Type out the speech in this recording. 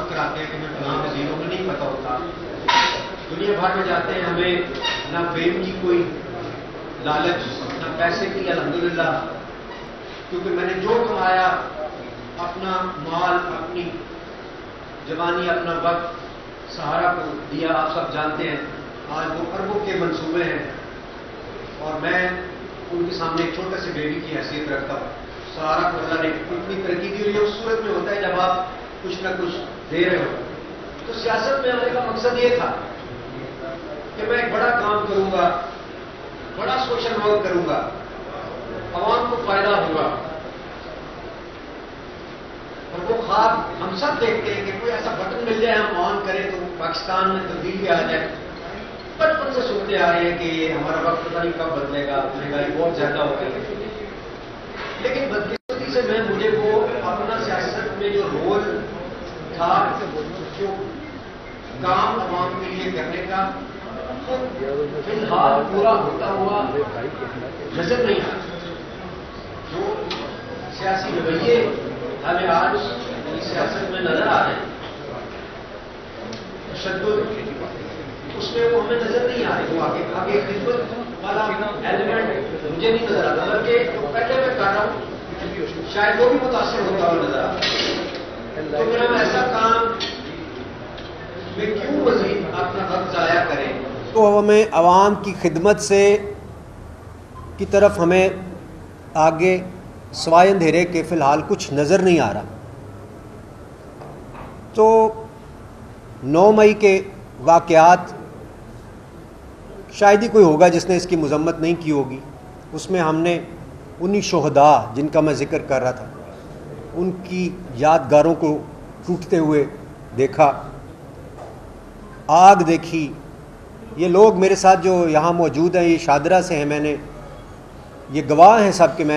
کراتے ہیں کہ میں فلاں وزیر ہوں، نہیں پتہ ہوتا. دنیا بھر میں جاتے ہیں، ہمیں نہ فیم کی کوئی لالچ نہ پیسے کی، الحمدللہ، کیونکہ میں نے جو کمایا اپنا مال، اپنی جوانی، اپنا وقت سہارا کو دیا. آپ سب جانتے ہیں آج وہ اربوں کے منصوبے ہیں اور میں ان کے سامنے ایک چھوٹے سے بیبی کی حیثیت رکھتا ہوں. سہارا کو اللہ نے اتنی ترقی دی، یہ اس صورت میں ہوتا ہے جب آپ کچھ نہ کچھ دے رہے ہو. تو سیاست میں آنے کا مقصد یہ تھا کہ میں ایک بڑا کام کروں گا، بڑا سوشل ورک کروں گا، عوام کو فائدہ ہوگا. اور وہ خواب ہم سب دیکھتے ہیں کہ کوئی ایسا بٹن مل جائے، ہم آن کریں تو پاکستان میں تبدیلی آ جائے. بچپن سے سنتے آ رہے ہیں کہ ہمارا وقت پتہ نہیں کب بدلے گا، مہنگائی بہت زیادہ ہو گئی ہے. لیکن بدقسمتی سے مجھے وہ اپنا سیاست میں جو رول تھا، جو کام عوام کے لیے کرنے کا، فی الحال پورا ہوتا ہوا نظر نہیں آتا. جو سیاسی رویے ہمیں آج سیاست میں نظر آ رہے ہیں، تشدد، اس میں وہ ہمیں نظر نہیں آ رہی. وہ آگے خدمت والا ایلیمنٹ مجھے نہیں نظر آتا، بلکہ پہلے میں کر رہا ہوں شاید وہ بھی متاثر ہوتا ہوا نظر آتا. تو پھر ہم ایسا کام میں کیوں مزید اپنا وقت ضائع کریں؟ تو ہمیں عوام کی خدمت سے کی طرف ہمیں آگے سوائے اندھیرے کے فی الحال کچھ نظر نہیں آ رہا. تو 9 مئی کے واقعات شاید ہی کوئی ہوگا جس نے اس کی مذمت نہیں کی ہوگی. اس میں ہم نے انہی شہداء جن کا میں ذکر کر رہا تھا، ان کی یادگاروں کو ٹوٹتے ہوئے دیکھا، آگ دیکھی. یہ لوگ میرے ساتھ جو یہاں موجود ہیں، یہ شادرہ سے ہیں، میں نے یہ گواہ ہیں سب کہ میں نے